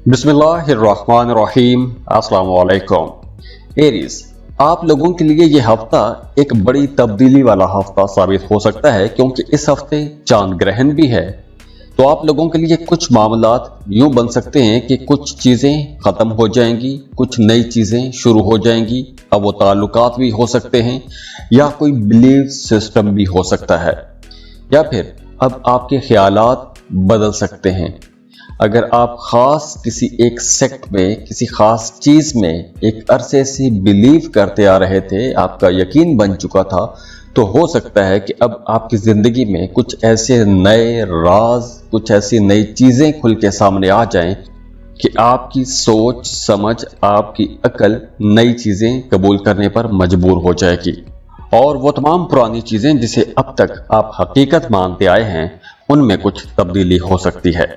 बिस्मिल्लाहिर्रहमानिर्रहीम। अस्सलाम वालेकुम। एरीज, आप लोगों के लिए ये हफ्ता एक बड़ी तब्दीली वाला हफ्ता साबित हो सकता है, क्योंकि इस हफ्ते चांद ग्रहण भी है। तो आप लोगों के लिए कुछ मामलात यूं बन सकते हैं कि कुछ चीज़ें ख़त्म हो जाएंगी, कुछ नई चीज़ें शुरू हो जाएंगी। अब वो ताल्लुकात भी हो सकते हैं या कोई बिलीफ सिस्टम भी हो सकता है, या फिर अब आपके ख्यालात बदल सकते हैं। अगर आप ख़ास किसी एक सेक्ट में, किसी ख़ास चीज़ में एक अरसे से बिलीव करते आ रहे थे, आपका यकीन बन चुका था, तो हो सकता है कि अब आपकी ज़िंदगी में कुछ ऐसे नए राज, कुछ ऐसी नई चीज़ें खुल के सामने आ जाएं कि आपकी सोच समझ, आपकी अक्ल नई चीज़ें कबूल करने पर मजबूर हो जाएगी, और वो तमाम पुरानी चीज़ें जिसे अब तक आप हकीकत मानते आए हैं उनमें कुछ तब्दीली हो सकती है।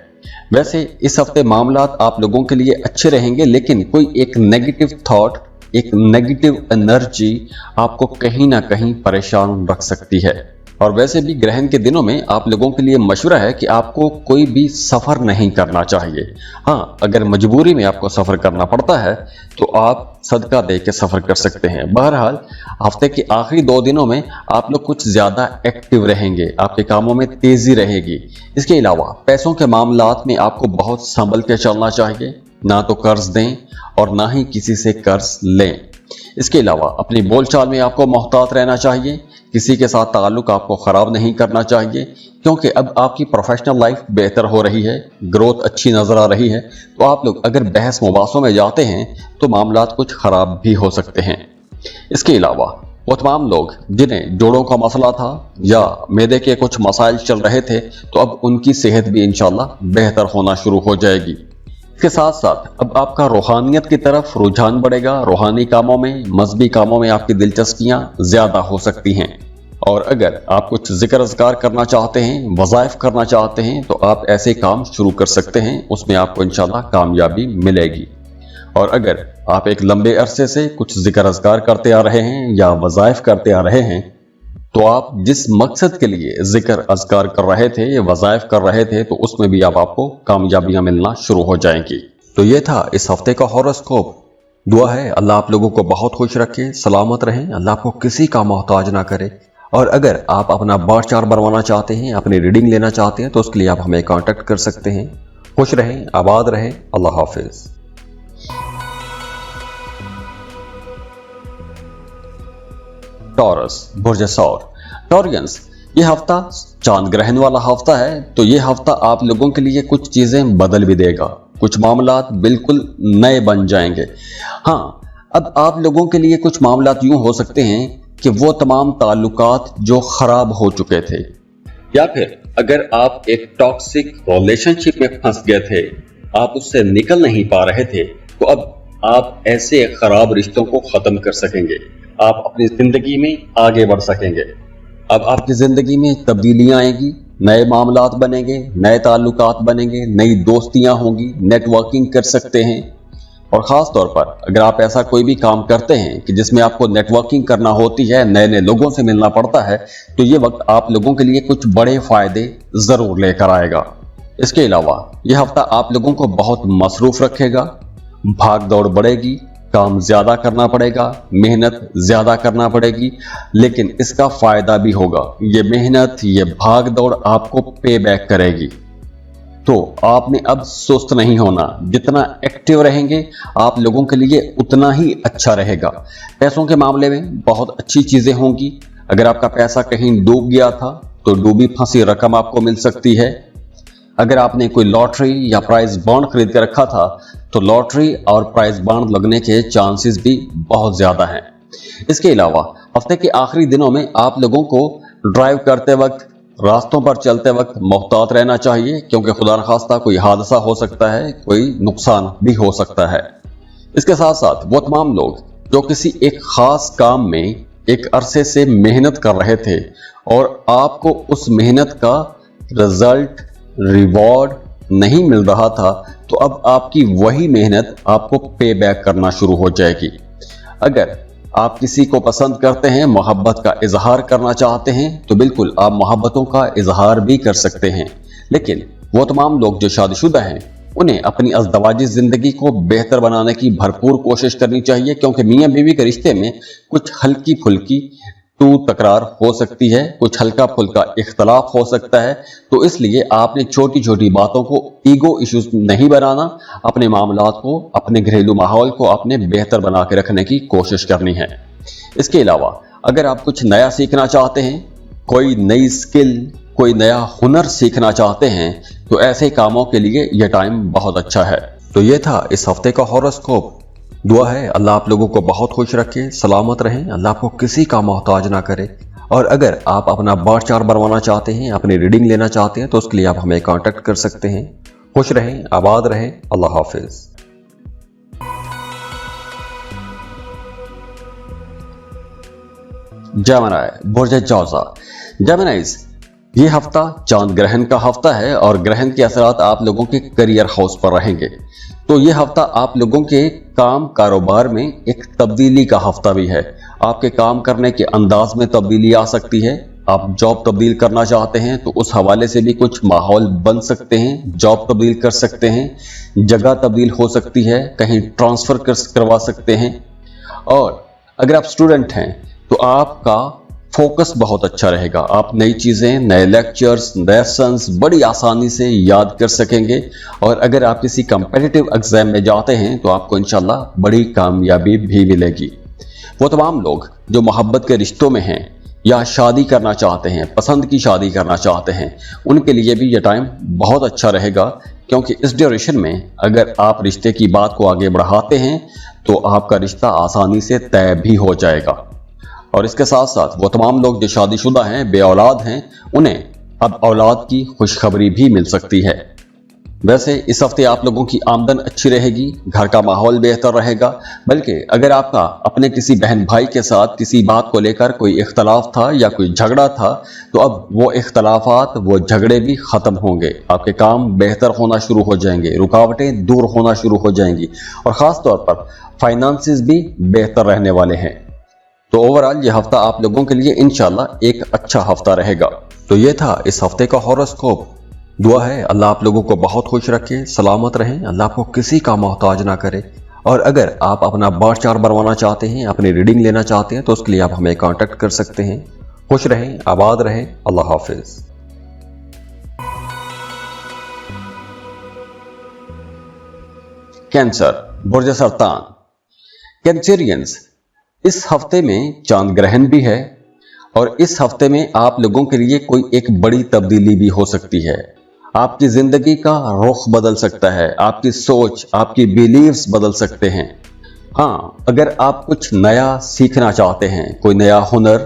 वैसे इस हफ्ते मामलात आप लोगों के लिए अच्छे रहेंगे, लेकिन कोई एक नेगेटिव थॉट, एक नेगेटिव एनर्जी आपको कहीं ना कहीं परेशान रख सकती है। और वैसे भी ग्रहण के दिनों में आप लोगों के लिए मशवरा है कि आपको कोई भी सफ़र नहीं करना चाहिए। हाँ, अगर मजबूरी में आपको सफ़र करना पड़ता है तो आप सदका दे के सफ़र कर सकते हैं। बहरहाल हफ्ते के आखिरी 2 दिनों में आप लोग कुछ ज़्यादा एक्टिव रहेंगे, आपके कामों में तेज़ी रहेगी। इसके अलावा पैसों के मामलात में आपको बहुत संभल के चलना चाहिए, ना तो कर्ज दें और ना ही किसी से कर्ज लें। इसके अलावा अपनी बोलचाल में आपको मोहतात रहना चाहिए, किसी के साथ ताल्लुक आपको ख़राब नहीं करना चाहिए, क्योंकि अब आपकी प्रोफेशनल लाइफ बेहतर हो रही है, ग्रोथ अच्छी नज़र आ रही है। तो आप लोग अगर बहस मुबासों में जाते हैं तो मामलात कुछ ख़राब भी हो सकते हैं। इसके अलावा वो तमाम लोग जिन्हें जोड़ों का मसला था या मैदे के कुछ मसाइल चल रहे थे, तो अब उनकी सेहत भी इंशाल्लाह बेहतर होना शुरू हो जाएगी। इसके साथ साथ अब आपका रूहानियत की तरफ रुझान बढ़ेगा, रूहानी कामों में, मजहबी कामों में आपकी दिलचस्पियां ज़्यादा हो सकती हैं। और अगर आप कुछ जिक्र अज़कार करना चाहते हैं, वज़ाइफ करना चाहते हैं, तो आप ऐसे काम शुरू कर सकते हैं, उसमें आपको इंशाल्लाह कामयाबी मिलेगी। और अगर आप एक लंबे अरसे से कुछ जिक्र अज़कार करते आ रहे हैं या वज़ाइफ करते आ रहे हैं, तो आप जिस मकसद के लिए जिक्र अज़कार कर रहे थे, वज़ाइफ कर रहे थे, तो उसमें भी अब आपको कामयाबियां मिलना शुरू हो जाएंगी। तो ये था इस हफ्ते का हॉरोस्कोप। दुआ है अल्लाह आप लोगों को बहुत खुश रखे, सलामत रहें, अल्लाह आपको किसी का मोहताज ना करे। और अगर आप अपना बार चार्ट बनवाना चाहते हैं, अपनी रीडिंग लेना चाहते हैं, तो उसके लिए आप हमें कांटेक्ट कर सकते हैं। खुश रहें, आबाद रहें, अल्लाह हाफिज। टॉरस, बुर्ज सौर। टॉरियंस, ये हफ्ता चांद ग्रहण वाला हफ्ता है, तो ये हफ्ता आप लोगों के लिए कुछ चीजें बदल भी देगा, कुछ मामलात बिल्कुल नए बन जाएंगे। हाँ, अब आप लोगों के लिए कुछ मामलात यूं हो सकते हैं कि वो तमाम ताल्लुकात जो खराब हो चुके थे, या फिर अगर आप एक टॉक्सिक रिलेशनशिप में फंस गए थे, आप उससे निकल नहीं पा रहे थे, तो अब आप ऐसे खराब रिश्तों को खत्म कर सकेंगे, आप अपनी जिंदगी में आगे बढ़ सकेंगे। अब आपकी जिंदगी में तब्दीलियां आएंगी, नए मामलात बनेंगे, नए ताल्लुकात बनेंगे, नई दोस्तियां होंगी, नेटवर्किंग कर सकते हैं। और ख़ास तौर पर अगर आप ऐसा कोई भी काम करते हैं कि जिसमें आपको नेटवर्किंग करना होती है, नए नए लोगों से मिलना पड़ता है, तो ये वक्त आप लोगों के लिए कुछ बड़े फ़ायदे ज़रूर लेकर आएगा। इसके अलावा यह हफ्ता आप लोगों को बहुत मसरूफ़ रखेगा, भाग दौड़ बढ़ेगी, काम ज़्यादा करना पड़ेगा, मेहनत ज़्यादा करना पड़ेगी, लेकिन इसका फ़ायदा भी होगा। ये मेहनत, ये भाग दौड़ आपको पे बैक करेगी। तो आपने अब सुस्त नहीं होना, जितना एक्टिव रहेंगे आप लोगों के लिए उतना ही अच्छा रहेगा। पैसों के मामले में बहुत अच्छी चीज़ें होंगी। अगर आपका पैसा कहीं डूब गया था तो डूबी फंसी रकम आपको मिल सकती है। अगर आपने कोई लॉटरी या प्राइज बॉन्ड खरीद कर रखा था, तो लॉटरी और प्राइज बॉन्ड लगने के चांसेस भी बहुत ज़्यादा हैं। इसके अलावा हफ्ते के आखिरी दिनों में आप लोगों को ड्राइव करते वक्त, रास्तों पर चलते वक्त मोहतात रहना चाहिए, क्योंकि खुदा न खास्ता कोई हादसा हो सकता है, कोई नुकसान भी हो सकता है। इसके साथ साथ वो तमाम लोग जो किसी एक ख़ास काम में एक अरसे से मेहनत कर रहे थे और आपको उस मेहनत का रिजल्ट, रिवॉर्ड नहीं मिल रहा था, तो अब आपकी वही मेहनत आपको पे बैक करना शुरू हो जाएगी। अगर आप किसी को पसंद करते हैं, मोहब्बत का इजहार करना चाहते हैं, तो बिल्कुल आप मोहब्बतों का इजहार भी कर सकते हैं। लेकिन वो तमाम लोग जो शादीशुदा हैं, उन्हें अपनी अज़दवाजी जिंदगी को बेहतर बनाने की भरपूर कोशिश करनी चाहिए, क्योंकि मियां बीवी के रिश्ते में कुछ हल्की फुल्की तू तकरार हो सकती है, कुछ हल्का फुल्का इख्तलाफ हो सकता है। तो इसलिए आपने छोटी छोटी बातों को ईगो इश्यूज नहीं बनाना, अपने मामलात को, अपने घरेलू माहौल को आपने बेहतर बना के रखने की कोशिश करनी है। इसके अलावा अगर आप कुछ नया सीखना चाहते हैं, कोई नई स्किल, कोई नया हुनर सीखना चाहते हैं, तो ऐसे कामों के लिए यह टाइम बहुत अच्छा है। तो ये था इस हफ्ते का हॉरोस्कोप। दुआ है अल्लाह आप लोगों को बहुत खुश रखे, सलामत रहें, अल्लाह आपको किसी का मोहताज ना करे। और अगर आप अपना बार चार्ट बनवाना चाहते हैं, अपनी रीडिंग लेना चाहते हैं, तो उसके लिए आप हमें कांटेक्ट कर सकते हैं। खुश रहें, आबाद रहें, अल्लाह हाफिज। जेमिनी, बुर्ज जौज़ा। जेमिनीज, ये हफ्ता चांद ग्रहण का हफ्ता है और ग्रहण के असरात आप लोगों के करियर हाउस पर रहेंगे। तो ये हफ्ता आप लोगों के काम कारोबार में एक तब्दीली का हफ्ता भी है। आपके काम करने के अंदाज में तब्दीली आ सकती है। आप जॉब तब्दील करना चाहते हैं तो उस हवाले से भी कुछ माहौल बन सकते हैं, जॉब तब्दील कर सकते हैं, जगह तब्दील हो सकती है, कहीं ट्रांसफर करवा सकते हैं। और अगर आप स्टूडेंट हैं तो आपका फोकस बहुत अच्छा रहेगा। आप नई चीज़ें, नए लेक्चर्स, लेसन्स बड़ी आसानी से याद कर सकेंगे। और अगर आप किसी कम्पिटिटिव एग्जाम में जाते हैं तो आपको इंशाल्लाह बड़ी कामयाबी भी मिलेगी। वो तमाम लोग जो मोहब्बत के रिश्तों में हैं या शादी करना चाहते हैं, पसंद की शादी करना चाहते हैं, उनके लिए भी ये टाइम बहुत अच्छा रहेगा, क्योंकि इस ड्यूरेशन में अगर आप रिश्ते की बात को आगे बढ़ाते हैं तो आपका रिश्ता आसानी से तय भी हो जाएगा। और इसके साथ साथ वो तमाम लोग जो शादीशुदा हैं, बे औलाद हैं, उन्हें अब औलाद की खुशखबरी भी मिल सकती है। वैसे इस हफ्ते आप लोगों की आमदन अच्छी रहेगी, घर का माहौल बेहतर रहेगा। बल्कि अगर आपका अपने किसी बहन भाई के साथ किसी बात को लेकर कोई इख्तलाफ था या कोई झगड़ा था, तो अब वो इख्तलाफात, वो झगड़े भी ख़त्म होंगे। आपके काम बेहतर होना शुरू हो जाएंगे, रुकावटें दूर होना शुरू हो जाएंगी और ख़ास तौर पर फाइनेंसेस भी बेहतर रहने वाले हैं। तो ओवरऑल ये हफ्ता आप लोगों के लिए इंशाल्लाह एक अच्छा हफ्ता रहेगा। तो ये था इस हफ्ते का हॉरोस्कोप। दुआ है अल्लाह आप लोगों को बहुत खुश रखे, सलामत रहें, अल्लाह आपको किसी का मोहताज ना करे। और अगर आप अपना बार चार्ट बनवाना चाहते हैं, अपनी रीडिंग लेना चाहते हैं, तो उसके लिए आप हमें कांटेक्ट कर सकते हैं। खुश रहें, आबाद रहें, अल्लाह हाफिज। कैंसर, बुर्ज सरतान। कैंसेरियंस, इस हफ्ते में चांद ग्रहण भी है और इस हफ्ते में आप लोगों के लिए कोई एक बड़ी तब्दीली भी हो सकती है। आपकी जिंदगी का रुख बदल सकता है, आपकी सोच, आपकी बिलीव्स बदल सकते हैं। हाँ, अगर आप कुछ नया सीखना चाहते हैं, कोई नया हुनर,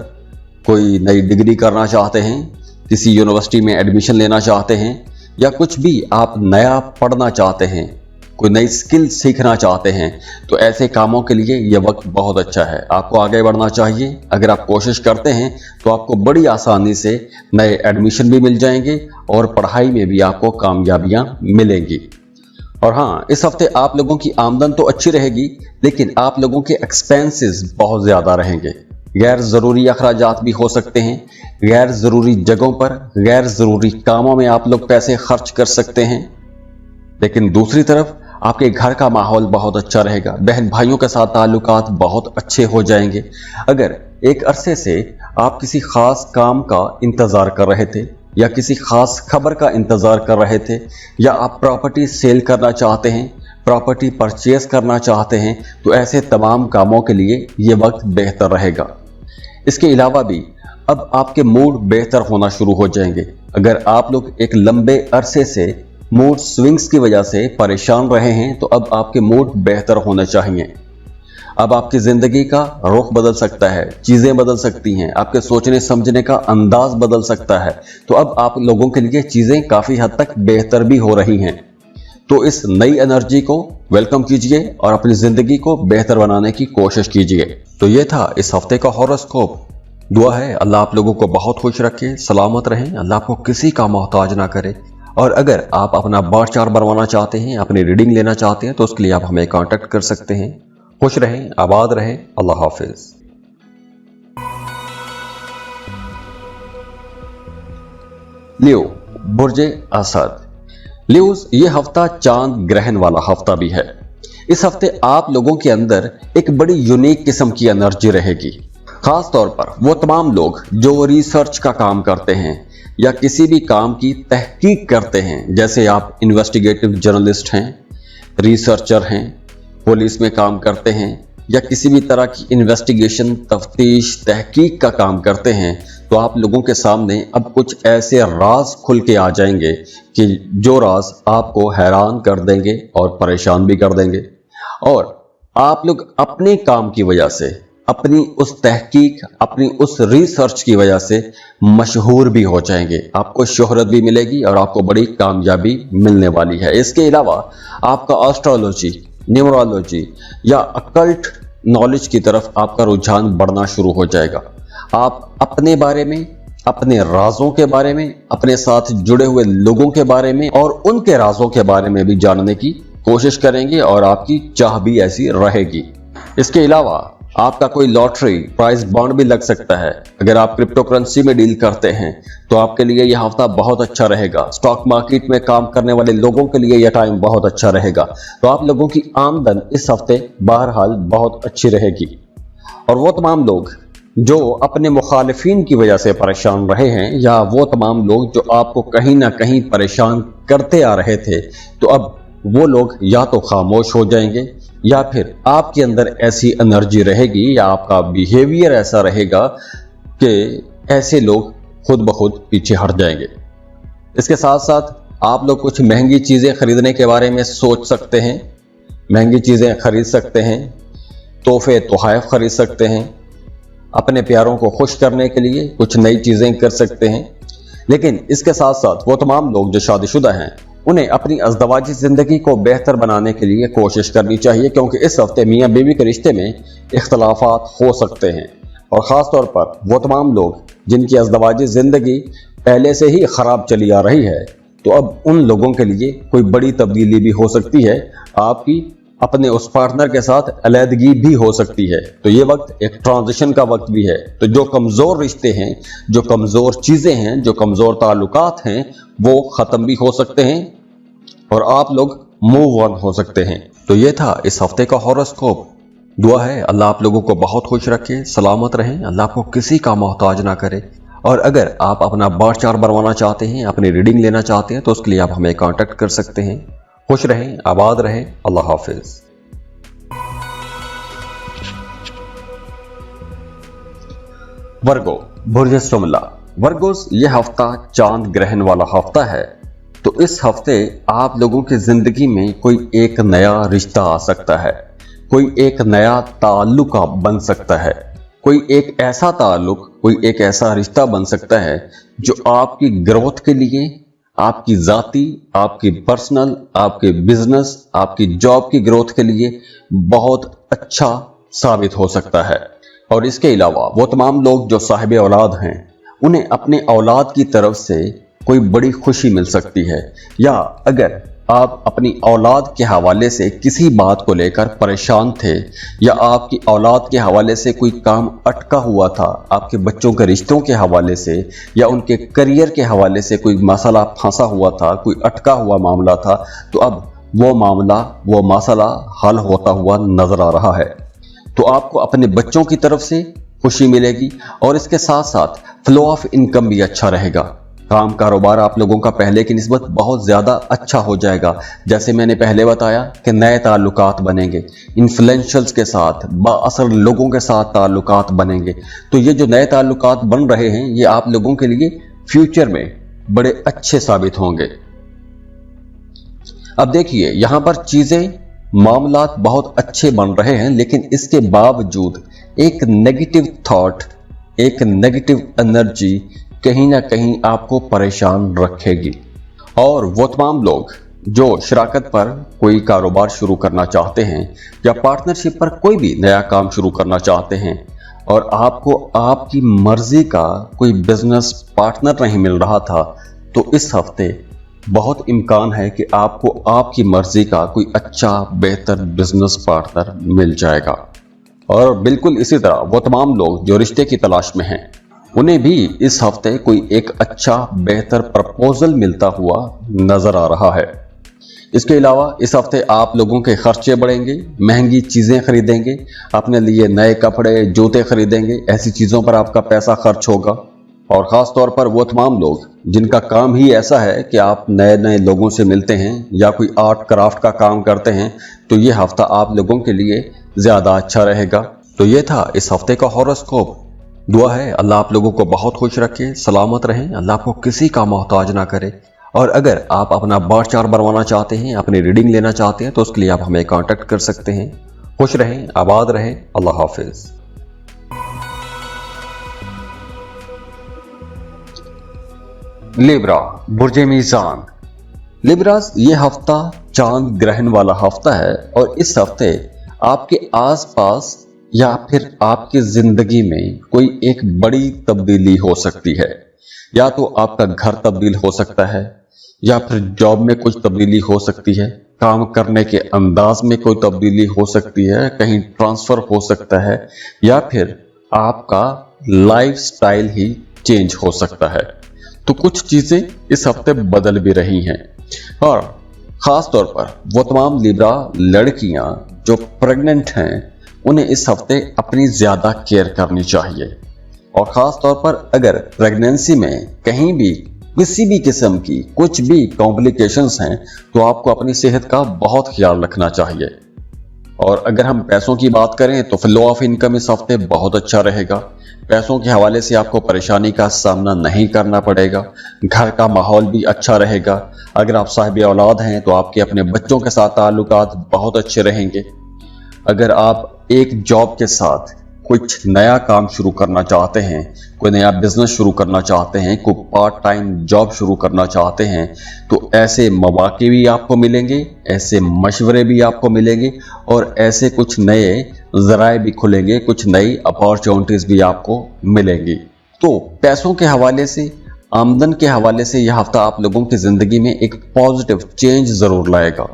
कोई नई डिग्री करना चाहते हैं, किसी यूनिवर्सिटी में एडमिशन लेना चाहते हैं, या कुछ भी आप नया पढ़ना चाहते हैं, कोई नई स्किल सीखना चाहते हैं, तो ऐसे कामों के लिए यह वक्त बहुत अच्छा है। आपको आगे बढ़ना चाहिए। अगर आप कोशिश करते हैं तो आपको बड़ी आसानी से नए एडमिशन भी मिल जाएंगे और पढ़ाई में भी आपको कामयाबियां मिलेंगी। और हाँ, इस हफ्ते आप लोगों की आमदन तो अच्छी रहेगी, लेकिन आप लोगों के एक्सपेंसेस बहुत ज़्यादा रहेंगे। गैर ज़रूरी अखराजात भी हो सकते हैं। गैर ज़रूरी जगहों पर, गैर ज़रूरी कामों में आप लोग पैसे खर्च कर सकते हैं। लेकिन दूसरी तरफ आपके घर का माहौल बहुत अच्छा रहेगा। बहन भाइयों के साथ ताल्लुकात बहुत अच्छे हो जाएंगे। अगर एक अरसे से आप किसी खास काम का इंतज़ार कर रहे थे या किसी खास खबर का इंतज़ार कर रहे थे, या आप प्रॉपर्टी सेल करना चाहते हैं, प्रॉपर्टी परचेज करना चाहते हैं, तो ऐसे तमाम कामों के लिए ये वक्त बेहतर रहेगा। इसके अलावा भी अब आपके मूड बेहतर होना शुरू हो जाएंगे। अगर आप लोग एक लंबे अरसे से मूड स्विंग्स की वजह से परेशान रहे हैं, तो अब आपके मूड बेहतर होने चाहिए। अब आपकी ज़िंदगी का रुख बदल सकता है, चीज़ें बदल सकती हैं, आपके सोचने समझने का अंदाज बदल सकता है। तो अब आप लोगों के लिए चीज़ें काफ़ी हद तक बेहतर भी हो रही हैं। तो इस नई एनर्जी को वेलकम कीजिए और अपनी ज़िंदगी को बेहतर बनाने की कोशिश कीजिए। तो ये था इस हफ्ते का हॉरोस्कोप। दुआ है अल्लाह आप लोगों को बहुत खुश रखे, सलामत रहें, अल्लाह आपको किसी का मोहताज ना करे। और अगर आप अपना बार चार्ट बनवाना चाहते हैं, अपनी रीडिंग लेना चाहते हैं, तो उसके लिए आप हमें कांटेक्ट कर सकते हैं। खुश रहें, आबाद रहें, अल्लाह हाफिज। लियो, बुर्ज असद। लियोस, ये हफ्ता चांद ग्रहण वाला हफ्ता भी है। इस हफ्ते आप लोगों के अंदर एक बड़ी यूनिक किस्म की एनर्जी रहेगी। खास तौर पर वो तमाम लोग जो रिसर्च का काम करते हैं या किसी भी काम की तहकीक करते हैं, जैसे आप इन्वेस्टिगेटिव जर्नलिस्ट हैं, रिसर्चर हैं, पुलिस में काम करते हैं या किसी भी तरह की इन्वेस्टिगेशन, तफ्तीश, तहकीक का काम करते हैं, तो आप लोगों के सामने अब कुछ ऐसे राज खुल के आ जाएंगे कि जो राज आपको हैरान कर देंगे और परेशान भी कर देंगे। और आप लोग अपने काम की वजह से, अपनी उस तहकीक, अपनी उस रिसर्च की वजह से मशहूर भी हो जाएंगे। आपको शोहरत भी मिलेगी और आपको बड़ी कामयाबी मिलने वाली है। इसके अलावा आपका एस्ट्रोलॉजी, न्यूमरोलॉजी या अकल्ट नॉलेज की तरफ आपका रुझान बढ़ना शुरू हो जाएगा। आप अपने बारे में, अपने राजों के बारे में, अपने साथ जुड़े हुए लोगों के बारे में और उनके राजों के बारे में भी जानने की कोशिश करेंगे और आपकी चाह भी ऐसी रहेगी। इसके अलावा आपका कोई लॉटरी, प्राइज बॉन्ड भी लग सकता है। अगर आप क्रिप्टो करेंसी में डील करते हैं तो आपके लिए यह हफ्ता बहुत अच्छा रहेगा। स्टॉक मार्केट में काम करने वाले लोगों के लिए यह टाइम बहुत अच्छा रहेगा। तो आप लोगों की आमदन इस हफ्ते बहरहाल बहुत अच्छी रहेगी। और वो तमाम लोग जो अपने मुखालिफिन की वजह से परेशान रहे हैं या वो तमाम लोग जो आपको कहीं ना कहीं परेशान करते आ रहे थे, तो अब वो लोग या तो खामोश हो जाएंगे या फिर आपके अंदर ऐसी एनर्जी रहेगी या आपका बिहेवियर ऐसा रहेगा कि ऐसे लोग खुद ब खुद पीछे हट जाएंगे। इसके साथ साथ आप लोग कुछ महंगी चीज़ें खरीदने के बारे में सोच सकते हैं, महंगी चीज़ें खरीद सकते हैं, तोहफे तोहफ़ खरीद सकते हैं, अपने प्यारों को खुश करने के लिए कुछ नई चीज़ें कर सकते हैं। लेकिन इसके साथ साथ वो तमाम लोग जो शादीशुदा हैं, उन्हें अपनी अज़दवाजी ज़िंदगी को बेहतर बनाने के लिए कोशिश करनी चाहिए, क्योंकि इस हफ्ते मियाँ बीवी के रिश्ते में इख्तलाफात हो सकते हैं। और ख़ास तौर पर वो तमाम लोग जिनकी अज़दवाजी ज़िंदगी पहले से ही ख़राब चली आ रही है, तो अब उन लोगों के लिए कोई बड़ी तब्दीली भी हो सकती है। आपकी अपने उस पार्टनर के साथ अलहदगी भी हो सकती है। तो ये वक्त एक ट्रांजिशन का वक्त भी है। तो जो कमज़ोर रिश्ते हैं, जो कमज़ोर चीज़ें हैं, जो कमज़ोर ताल्लुकात हैं, वो ख़त्म भी हो सकते हैं और आप लोग मूव ऑन हो सकते हैं। तो ये था इस हफ्ते का हॉरोस्कोप। दुआ है अल्लाह आप लोगों को बहुत खुश रखे, सलामत रहें, अल्लाह आपको किसी का मोहताज ना करे। और अगर आप अपना बार चार्ट बनवाना चाहते हैं, अपनी रीडिंग लेना चाहते हैं, तो उसके लिए आप हमें कांटेक्ट कर सकते हैं। खुश रहें, आबाद रहें, अल्लाह हाफिज। वर्गो, बुर्ज शुमला। वर्गोस, यह हफ्ता चांद ग्रहण वाला हफ्ता है। तो इस हफ्ते आप लोगों की जिंदगी में कोई एक नया रिश्ता आ सकता है, कोई एक नया ताल्लुक बन सकता है, कोई एक ऐसा ताल्लुक, कोई एक ऐसा रिश्ता बन सकता है जो आपकी ग्रोथ के लिए, आपकी जाती, आपकी पर्सनल, आपके बिजनेस, आपकी जॉब की ग्रोथ के लिए बहुत अच्छा साबित हो सकता है। और इसके अलावा वो तमाम लोग जो साहिब औलाद हैं, उन्हें अपने औलाद की तरफ से कोई बड़ी खुशी मिल सकती है। या अगर आप अपनी औलाद के हवाले से किसी बात को लेकर परेशान थे या आपकी औलाद के हवाले से कोई काम अटका हुआ था, आपके बच्चों के रिश्तों के हवाले से या उनके करियर के हवाले से कोई मसला फंसा हुआ था, कोई अटका हुआ मामला था, तो अब वो मामला, वो मसला हल होता हुआ नजर आ रहा है। तो आपको अपने बच्चों की तरफ से खुशी मिलेगी और इसके साथ साथ फ्लो ऑफ इनकम भी अच्छा रहेगा। काम कारोबार आप लोगों का पहले की निस्बत बहुत ज़्यादा अच्छा हो जाएगा। जैसे मैंने पहले बताया कि नए ताल्लुकात बनेंगे, इन्फ्लुएंशल्स के साथ, बाअसर लोगों के साथ ताल्लुकात बनेंगे। तो ये जो नए ताल्लुकात बन रहे हैं, ये आप लोगों के लिए फ्यूचर में बड़े अच्छे साबित होंगे। अब देखिए, यहाँ पर चीज़ें, मामलात बहुत अच्छे बन रहे हैं, लेकिन इसके बावजूद एक नेगेटिव थॉट, एक नेगेटिव एनर्जी कहीं ना कहीं आपको परेशान रखेगी। और वो तमाम लोग जो शराकत पर कोई कारोबार शुरू करना चाहते हैं या पार्टनरशिप पर कोई भी नया काम शुरू करना चाहते हैं और आपको आपकी मर्जी का कोई बिजनेस पार्टनर नहीं मिल रहा था, तो इस हफ्ते बहुत इम्कान है कि आपको आपकी मर्जी का कोई अच्छा बेहतर बिजनेस पार्टनर मिल जाएगा। और बिल्कुल इसी तरह वो तमाम लोग जो रिश्ते की तलाश में हैं, उन्हें भी इस हफ्ते कोई एक अच्छा बेहतर प्रपोजल मिलता हुआ नजर आ रहा है। इसके अलावा इस हफ्ते आप लोगों के खर्चे बढ़ेंगे, महंगी चीजें खरीदेंगे, अपने लिए नए कपड़े जूते खरीदेंगे, ऐसी चीजों पर आपका पैसा खर्च होगा। और खास तौर पर वो तमाम लोग जिनका काम ही ऐसा है कि आप नए नए लोगों से मिलते हैं या कोई आर्ट क्राफ्ट का काम करते हैं, तो ये हफ्ता आप लोगों के लिए ज्यादा अच्छा रहेगा। तो ये था इस हफ्ते का हॉरोस्कोप। दुआ है अल्लाह आप लोगों को बहुत खुश रखे, सलामत रहें, अल्लाह आपको किसी का मोहताज ना करे। और अगर आप अपना बर्थ चार्ट बनवाना चाहते हैं, अपनी रीडिंग लेना चाहते हैं, तो उसके लिए आप हमें कांटेक्ट कर सकते हैं। खुश रहें, आबाद रहें, अल्लाह हाफिज। लिब्रा, बुर्जे मीज़ान। लिब्रास, ये हफ्ता चांद ग्रहण वाला हफ्ता है और इस हफ्ते आपके आसपास या फिर आपकी जिंदगी में कोई एक बड़ी तब्दीली हो सकती है। या तो आपका घर तब्दील हो सकता है, या फिर जॉब में कुछ तब्दीली हो सकती है, काम करने के अंदाज में कोई तब्दीली हो सकती है, कहीं ट्रांसफर हो सकता है, या फिर आपका लाइफ स्टाइल ही चेंज हो सकता है। तो कुछ चीजें इस हफ्ते बदल भी रही हैं। और खास तौर पर वो तमाम लिब्रा लड़कियां जो प्रेग्नेंट हैं, उन्हें इस हफ्ते अपनी ज्यादा केयर करनी चाहिए। और खास तौर पर अगर प्रेगनेंसी में कहीं भी किसी भी किस्म की कुछ भी कॉम्प्लिकेशंस हैं, तो आपको अपनी सेहत का बहुत ख्याल रखना चाहिए। और अगर हम पैसों की बात करें तो फ्लो ऑफ इनकम इस हफ्ते बहुत अच्छा रहेगा। पैसों के हवाले से आपको परेशानी का सामना नहीं करना पड़ेगा। घर का माहौल भी अच्छा रहेगा। अगर आप साहिब औलाद हैं तो आपके अपने बच्चों के साथ ताल्लुकात बहुत अच्छे रहेंगे। अगर आप एक जॉब के साथ कुछ नया काम शुरू करना चाहते हैं, कोई नया बिजनेस शुरू करना चाहते हैं, कोई पार्ट टाइम जॉब शुरू करना चाहते हैं, तो ऐसे मौके भी आपको मिलेंगे, ऐसे मशवरे भी आपको मिलेंगे और ऐसे कुछ नए ज़राए भी खुलेंगे, कुछ नई अपॉर्चुनिटीज़ भी आपको मिलेंगी। तो पैसों के हवाले से, आमदन के हवाले से यह हफ्ता आप लोगों की ज़िंदगी में एक पॉजिटिव चेंज ज़रूर लाएगा।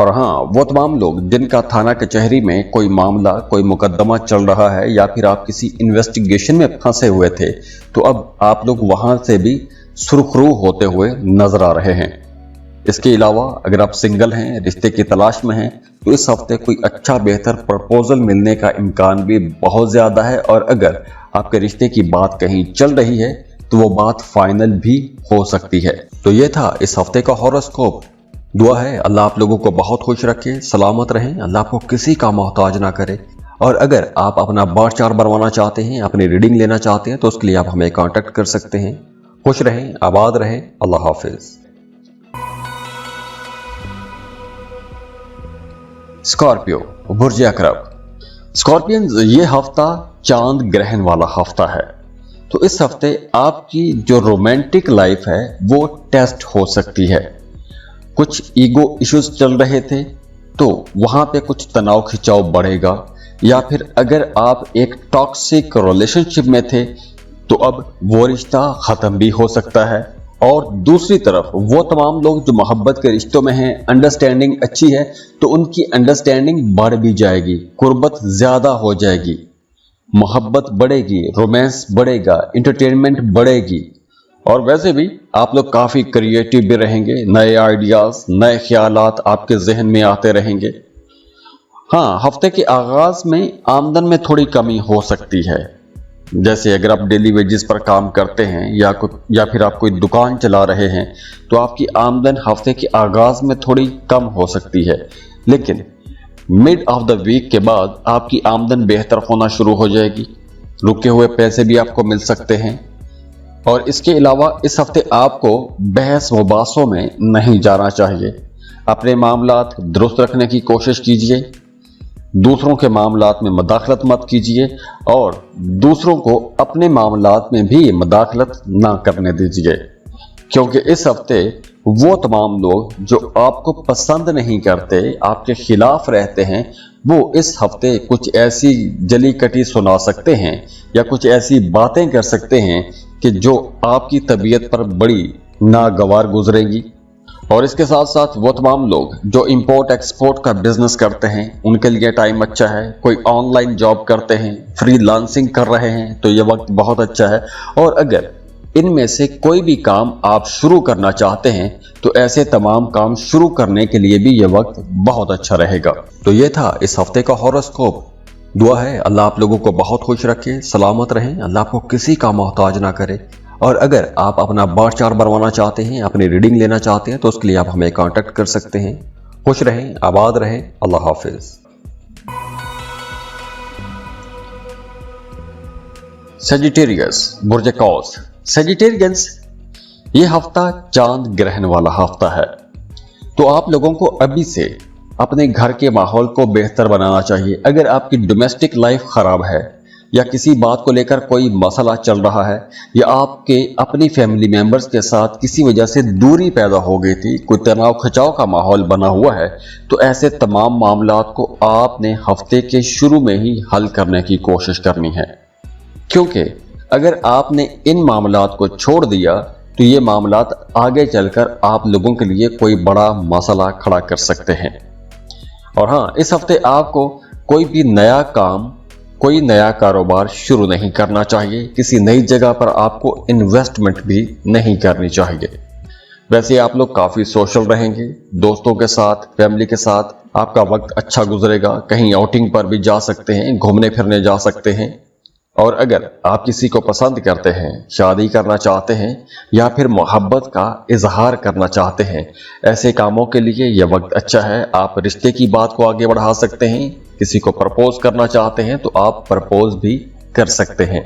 और हाँ, वो तमाम लोग जिनका थाना कचहरी में कोई मामला, कोई मुकदमा चल रहा है या फिर आप किसी इन्वेस्टिगेशन में फंसे हुए थे, तो अब आप लोग वहां से भी सुरखरू होते हुए नजर आ रहे हैं। इसके अलावा अगर आप सिंगल हैं, रिश्ते की तलाश में हैं, तो इस हफ्ते कोई अच्छा बेहतर प्रपोजल मिलने का इम्कान भी बहुत ज्यादा है। और अगर आपके रिश्ते की बात कहीं चल रही है तो वो बात फाइनल भी हो सकती है। तो ये था इस हफ्ते का हॉरोस्कोप। दुआ है अल्लाह आप लोगों को बहुत खुश रखे, सलामत रहें, अल्लाह आपको किसी का मोहताज ना करे। और अगर आप अपना बर्थ चार्ट बनवाना चाहते हैं, अपनी रीडिंग लेना चाहते हैं, तो उसके लिए आप हमें कांटेक्ट कर सकते हैं। खुश रहें, आबाद रहें, अल्लाह हाफिज। स्कॉर्पियो, बुर्ज अकरब। स्कॉर्पियंस, ये हफ्ता चांद ग्रहण वाला हफ्ता है। तो इस हफ्ते आपकी जो रोमांटिक लाइफ है वो टेस्ट हो सकती है। कुछ ईगो इश्यूज चल रहे थे तो वहां पे कुछ तनाव खिंचाव बढ़ेगा, या फिर अगर आप एक टॉक्सिक रिलेशनशिप में थे तो अब वो रिश्ता खत्म भी हो सकता है। और दूसरी तरफ वो तमाम लोग जो मोहब्बत के रिश्तों में हैं, अंडरस्टैंडिंग अच्छी है तो उनकी अंडरस्टैंडिंग बढ़ भी जाएगी, कुर्बत ज्यादा हो जाएगी, मोहब्बत बढ़ेगी, रोमांस बढ़ेगा, एंटरटेनमेंट बढ़ेगी। और वैसे भी आप लोग काफी क्रिएटिव भी रहेंगे, नए आइडियाज, नए ख्यालात आपके जहन में आते रहेंगे। हाँ, हफ्ते के आगाज में आमदन में थोड़ी कमी हो सकती है। जैसे अगर आप डेली वेजेस पर काम करते हैं या फिर आप कोई दुकान चला रहे हैं, तो आपकी आमदन हफ्ते के आगाज में थोड़ी कम हो सकती है। लेकिन मिड ऑफ द वीक के बाद आपकी आमदन बेहतर होना शुरू हो जाएगी। रुके हुए पैसे भी आपको मिल सकते हैं। और इसके अलावा इस हफ्ते आपको बहस मुबासों में नहीं जाना चाहिए। अपने मामलात दुरुस्त रखने की कोशिश कीजिए, दूसरों के मामलात में मदाखलत मत कीजिए और दूसरों को अपने मामलात में भी मदाखलत ना करने दीजिए। क्योंकि इस हफ्ते वो तमाम लोग जो आपको पसंद नहीं करते, आपके खिलाफ रहते हैं, वो इस हफ्ते कुछ ऐसी जली कटी सुना सकते हैं या कुछ ऐसी बातें कर सकते हैं कि जो आपकी तबीयत पर बड़ी नागवार गुजरेगी। और इसके साथ साथ वो तमाम लोग जो इंपोर्ट एक्सपोर्ट का बिजनेस करते हैं उनके लिए टाइम अच्छा है। कोई ऑनलाइन जॉब करते हैं, फ्रीलांसिंग कर रहे हैं तो ये वक्त बहुत अच्छा है। और अगर इनमें से कोई भी काम आप शुरू करना चाहते हैं तो ऐसे तमाम काम शुरू करने के लिए भी ये वक्त बहुत अच्छा रहेगा। तो ये था इस हफ्ते का हॉरोस्कोप। दुआ है अल्लाह आप लोगों को बहुत खुश रखे, सलामत रहें, अल्लाह आपको किसी का मोहताज ना करे। और अगर आप अपना बर्थ चार्ट बनवाना चाहते हैं, अपनी रीडिंग लेना चाहते हैं तो उसके लिए आप हमें कांटेक्ट कर सकते हैं। खुश रहें, आबाद रहें, अल्लाह हाफिज। सेजिटेरियस बुर्ज कौस। सेजिटेरियंस, ये हफ्ता चांद ग्रहण वाला हफ्ता है, तो आप लोगों को अभी से अपने घर के माहौल को बेहतर बनाना चाहिए। अगर आपकी डोमेस्टिक लाइफ खराब है या किसी बात को लेकर कोई मसला चल रहा है या आपके अपनी फैमिली मेंबर्स के साथ किसी वजह से दूरी पैदा हो गई थी, कोई तनाव खिंचाव का माहौल बना हुआ है, तो ऐसे तमाम मामलात को आपने हफ्ते के शुरू में ही हल करने की कोशिश करनी है। क्योंकि अगर आपने इन मामलात को छोड़ दिया तो ये मामलात आगे चलकर आप लोगों के लिए कोई बड़ा मसला खड़ा कर सकते हैं। और हाँ, इस हफ्ते आपको कोई भी नया काम, कोई नया कारोबार शुरू नहीं करना चाहिए। किसी नई जगह पर आपको इन्वेस्टमेंट भी नहीं करनी चाहिए। वैसे आप लोग काफ़ी सोशल रहेंगे, दोस्तों के साथ, फैमिली के साथ आपका वक्त अच्छा गुजरेगा। कहीं आउटिंग पर भी जा सकते हैं, घूमने फिरने जा सकते हैं। और अगर आप किसी को पसंद करते हैं, शादी करना चाहते हैं या फिर मोहब्बत का इजहार करना चाहते हैं, ऐसे कामों के लिए यह वक्त अच्छा है। आप रिश्ते की बात को आगे बढ़ा सकते हैं। किसी को प्रपोज करना चाहते हैं तो आप प्रपोज भी कर सकते हैं।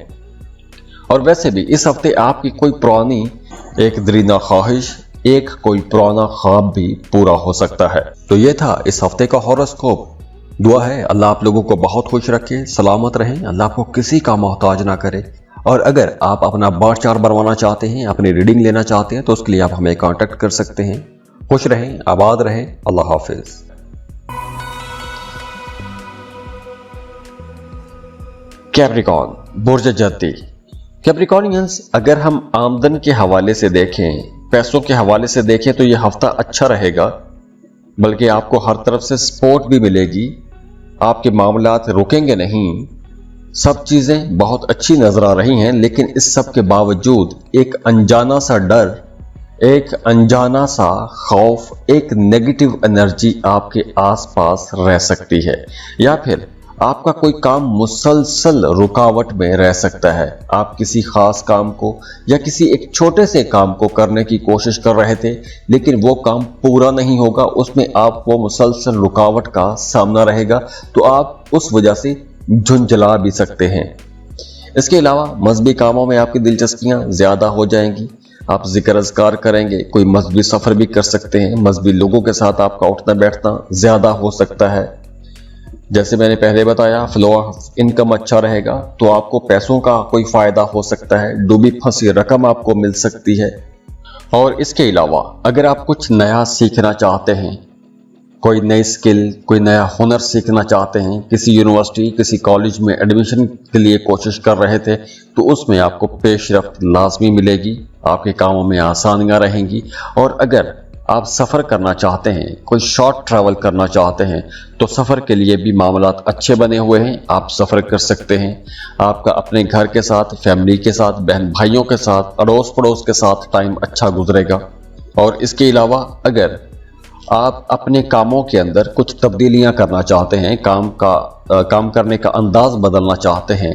और वैसे भी इस हफ्ते आपकी कोई पुरानी एक दरीना ख्वाहिश, एक कोई पुराना ख्वाब भी पूरा हो सकता है। तो ये था इस हफ्ते का हॉरोस्कोप। दुआ है अल्लाह आप लोगों को बहुत खुश रखे, सलामत रहें, अल्लाह आपको किसी का मोहताज ना करे। और अगर आप अपना बर्थ चार्ट बनवाना चाहते हैं, अपनी रीडिंग लेना चाहते हैं तो उसके लिए आप हमें कांटेक्ट कर सकते हैं। खुश रहें, आबाद रहें, अल्लाह हाफिज। कैप्रिकॉर्न बुर्ज जद्दी। कैप्रिकॉर्नियंस, अगर हम आमदन के हवाले से देखें, पैसों के हवाले से देखें तो यह हफ्ता अच्छा रहेगा, बल्कि आपको हर तरफ से सपोर्ट भी मिलेगी। आपके मामलात रुकेंगे नहीं। सब चीज़ें बहुत अच्छी नजर आ रही हैं, लेकिन इस सब के बावजूद एक अनजाना सा डर, एक अनजाना सा खौफ, एक नेगेटिव एनर्जी आपके आसपास रह सकती है। या फिर आपका कोई काम मुसलसल रुकावट में रह सकता है। आप किसी खास काम को या किसी एक छोटे से काम को करने की कोशिश कर रहे थे, लेकिन वो काम पूरा नहीं होगा, उसमें आपको मुसलसल रुकावट का सामना रहेगा, तो आप उस वजह से झुंझला भी सकते हैं। इसके अलावा मजहबी कामों में आपकी दिलचस्पियां ज़्यादा हो जाएंगी। आप जिक्र अज़कार करेंगे, कोई मजहबी सफ़र भी कर सकते हैं। मजहबी लोगों के साथ आपका उठना बैठना ज़्यादा हो सकता है। जैसे मैंने पहले बताया, फ्लो ऑफ इनकम अच्छा रहेगा, तो आपको पैसों का कोई फ़ायदा हो सकता है। डूबी फंसी रकम आपको मिल सकती है। और इसके अलावा अगर आप कुछ नया सीखना चाहते हैं, कोई नई स्किल, कोई नया हुनर सीखना चाहते हैं, किसी यूनिवर्सिटी, किसी कॉलेज में एडमिशन के लिए कोशिश कर रहे थे, तो उसमें आपको पेशरफ्त लाजमी मिलेगी। आपके कामों में आसानियाँ रहेंगी। और अगर आप सफ़र करना चाहते हैं, कोई शॉर्ट ट्रैवल करना चाहते हैं, तो सफ़र के लिए भी मामलात अच्छे बने हुए हैं। आप सफ़र कर सकते हैं। आपका अपने घर के साथ, फैमिली के साथ, बहन भाइयों के साथ, अड़ोस पड़ोस के साथ टाइम अच्छा गुजरेगा। और इसके अलावा अगर आप अपने कामों के अंदर कुछ तब्दीलियां करना चाहते हैं, काम करने का अंदाज बदलना चाहते हैं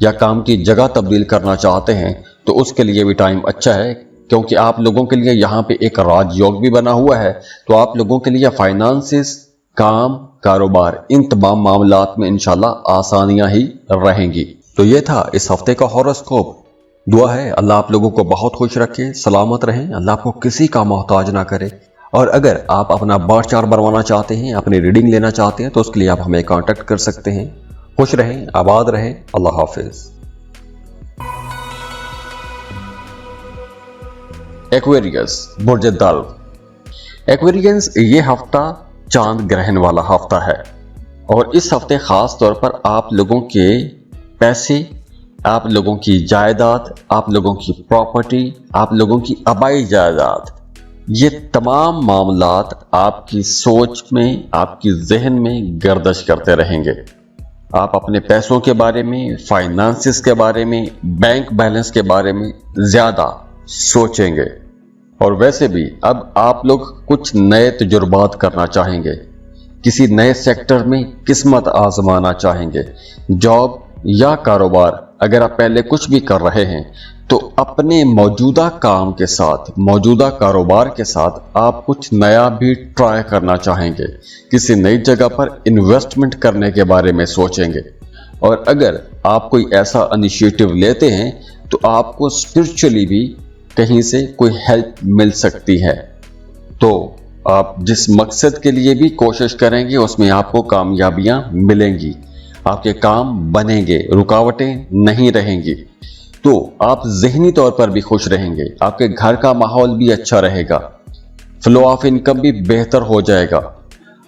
या काम की जगह तब्दील करना चाहते हैं, तो उसके लिए भी टाइम अच्छा है। क्योंकि आप लोगों के लिए यहाँ पे एक राजयोग भी बना हुआ है, तो आप लोगों के लिए फाइनेंसिस, काम, कारोबार, इन तमाम मामलात में इंशाल्लाह आसानियां ही रहेंगी। तो ये था इस हफ्ते का हॉरोस्कोप। दुआ है अल्लाह आप लोगों को बहुत खुश रखे, सलामत रहें, अल्लाह आपको किसी का मोहताज ना करे। और अगर आप अपना बर्थ चार्ट बनवाना चाहते हैं, अपनी रीडिंग लेना चाहते हैं, तो उसके लिए आप हमें कांटेक्ट कर सकते हैं। खुश रहें, आबाद रहें, अल्लाह हाफिज। एक्वेरियस बुर्ज दल्व। एक्वेरियंस, ये हफ्ता चांद ग्रहण वाला हफ्ता है और इस हफ्ते खास तौर पर आप लोगों के पैसे, आप लोगों की जायदाद, आप लोगों की प्रॉपर्टी, आप लोगों की आबाई जायदाद ये तमाम मामलात आपकी सोच में, आपकी जहन में गर्दिश करते रहेंगे। आप अपने पैसों के बारे में, फाइनेंसिस के बारे में, बैंक बैलेंस के बारे में ज़्यादा सोचेंगे। और वैसे भी अब आप लोग कुछ नए तजुर्बात करना चाहेंगे, किसी नए सेक्टर में किस्मत आजमाना चाहेंगे। जॉब या कारोबार अगर आप पहले कुछ भी कर रहे हैं तो अपने मौजूदा काम के साथ, मौजूदा कारोबार के साथ आप कुछ नया भी ट्राई करना चाहेंगे, किसी नई जगह पर इन्वेस्टमेंट करने के बारे में सोचेंगे। और अगर आप कोई ऐसा इनिशिएटिव लेते हैं तो आपको स्पिरिचुअली भी कहीं से कोई हेल्प मिल सकती है। तो आप जिस मकसद के लिए भी कोशिश करेंगे उसमें आपको कामयाबियां मिलेंगी, आपके काम बनेंगे, रुकावटें नहीं रहेंगी। तो आप ज़हनी तौर पर भी खुश रहेंगे, आपके घर का माहौल भी अच्छा रहेगा, फ्लो ऑफ इनकम भी बेहतर हो जाएगा।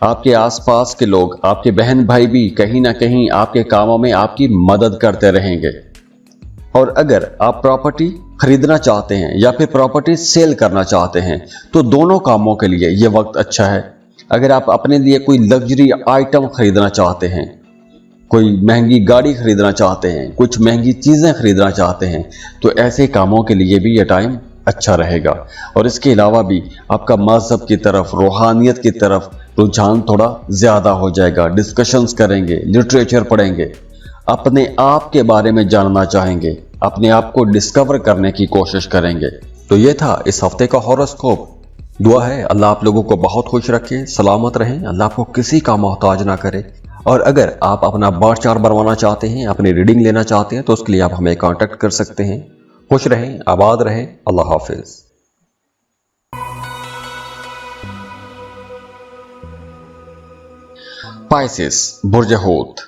आपके आसपास के लोग, आपके बहन भाई भी कहीं ना कहीं आपके कामों में आपकी मदद करते रहेंगे। और अगर आप प्रॉपर्टी खरीदना चाहते हैं या फिर प्रॉपर्टी सेल करना चाहते हैं तो दोनों कामों के लिए ये वक्त अच्छा है। अगर आप अपने लिए कोई लग्जरी आइटम खरीदना चाहते हैं, कोई महंगी गाड़ी खरीदना चाहते हैं, कुछ महंगी चीज़ें खरीदना चाहते हैं, तो ऐसे कामों के लिए भी ये टाइम अच्छा रहेगा। और इसके अलावा भी आपका मज़हब की तरफ, रूहानियत की तरफ रुझान थोड़ा ज़्यादा हो जाएगा। डिस्कशंस करेंगे, लिटरेचर पढ़ेंगे, अपने आप के बारे में जानना चाहेंगे, अपने आप को डिस्कवर करने की कोशिश करेंगे। तो ये था इस हफ्ते का हॉरोस्कोप। दुआ है अल्लाह आप लोगों को बहुत खुश रखे, सलामत रहें, अल्लाह आपको किसी का मोहताज ना करे। और अगर आप अपना बर्थ चार्ट बनवाना चाहते हैं, अपनी रीडिंग लेना चाहते हैं तो उसके लिए आप हमें कांटेक्ट कर सकते हैं। खुश रहें, आबाद रहें, अल्लाह हाफिज। पाइसेस, बुर्ज हूत।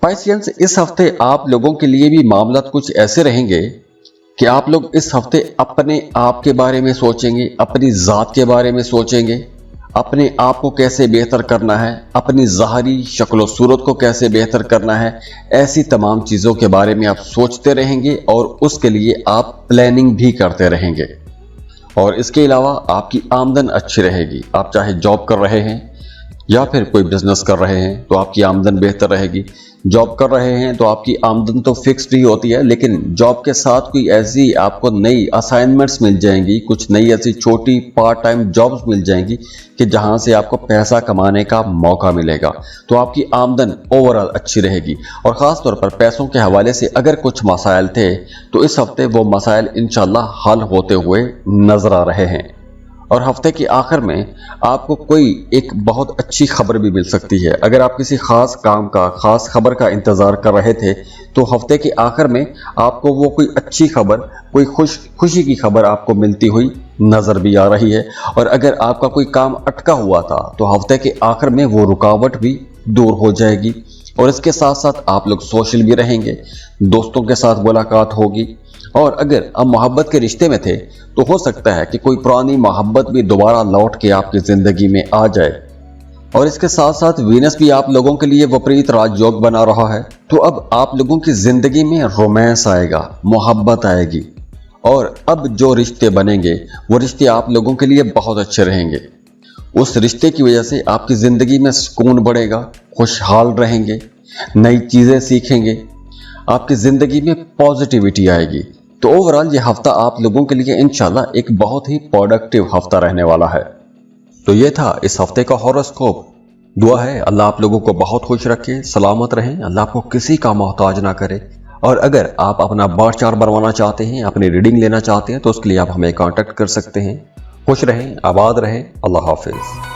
पाइसियंस, इस हफ्ते आप लोगों के लिए भी मामलात कुछ ऐसे रहेंगे कि आप लोग इस हफ्ते अपने आप के बारे में सोचेंगे, अपनी ज़ात के बारे में सोचेंगे, अपने आप को कैसे बेहतर करना है, अपनी ज़ाहरी शक्ल सूरत को कैसे बेहतर करना है। ऐसी तमाम चीज़ों के बारे में आप सोचते रहेंगे और उसके लिए आप प्लानिंग भी करते रहेंगे। और इसके अलावा आपकी आमदन अच्छी रहेगी। आप चाहे जॉब कर रहे हैं या फिर कोई बिजनेस कर रहे हैं तो आपकी आमदन बेहतर रहेगी। जॉब कर रहे हैं तो आपकी आमदन तो फिक्स्ड ही होती है, लेकिन जॉब के साथ कोई ऐसी आपको नई असाइनमेंट्स मिल जाएंगी, कुछ नई ऐसी छोटी पार्ट टाइम जॉब्स मिल जाएंगी कि जहां से आपको पैसा कमाने का मौका मिलेगा। तो आपकी आमदन ओवरऑल अच्छी रहेगी। और ख़ास तौर पर पैसों के हवाले से अगर कुछ मसाइल थे तो इस हफ्ते वो मसाइल इंशाल्लाह हल होते हुए नजर आ रहे हैं। और हफ्ते के आखिर में आपको कोई एक बहुत अच्छी खबर भी मिल सकती है। अगर आप किसी खास काम का, खास खबर का इंतज़ार कर रहे थे तो हफ्ते के आखिर में आपको वो कोई अच्छी खबर, कोई खुशी की खबर आपको मिलती हुई नज़र भी आ रही है। और अगर आपका कोई काम अटका हुआ था तो हफ्ते के आखिर में वो रुकावट भी दूर हो जाएगी। और इसके साथ साथ आप लोग सोशल भी रहेंगे, दोस्तों के साथ मुलाकात होगी। और अगर आप मोहब्बत के रिश्ते में थे तो हो सकता है कि कोई पुरानी मोहब्बत भी दोबारा लौट के आपकी ज़िंदगी में आ जाए। और इसके साथ साथ वीनस भी आप लोगों के लिए विपरीत राजयोग बना रहा है। तो अब आप लोगों की ज़िंदगी में रोमांस आएगा, मोहब्बत आएगी। और अब जो रिश्ते बनेंगे वो रिश्ते आप लोगों के लिए बहुत अच्छे रहेंगे। उस रिश्ते की वजह से आपकी ज़िंदगी में सुकून बढ़ेगा, खुशहाल रहेंगे, नई चीज़ें सीखेंगे, आपकी ज़िंदगी में पॉजिटिविटी आएगी। तो ओवरऑल ये हफ्ता आप लोगों के लिए इंशाल्लाह एक बहुत ही प्रोडक्टिव हफ्ता रहने वाला है। तो ये था इस हफ्ते का हॉरोस्कोप। दुआ है अल्लाह आप लोगों को बहुत खुश रखे, सलामत रहें, अल्लाह आपको किसी का मोहताज ना करे। और अगर आप अपना बर्थ चार्ट बनवाना चाहते हैं, अपनी रीडिंग लेना चाहते हैं तो उसके लिए आप हमें कांटेक्ट कर सकते हैं। खुश रहें, आबाद रहें, अल्लाह हाफिज।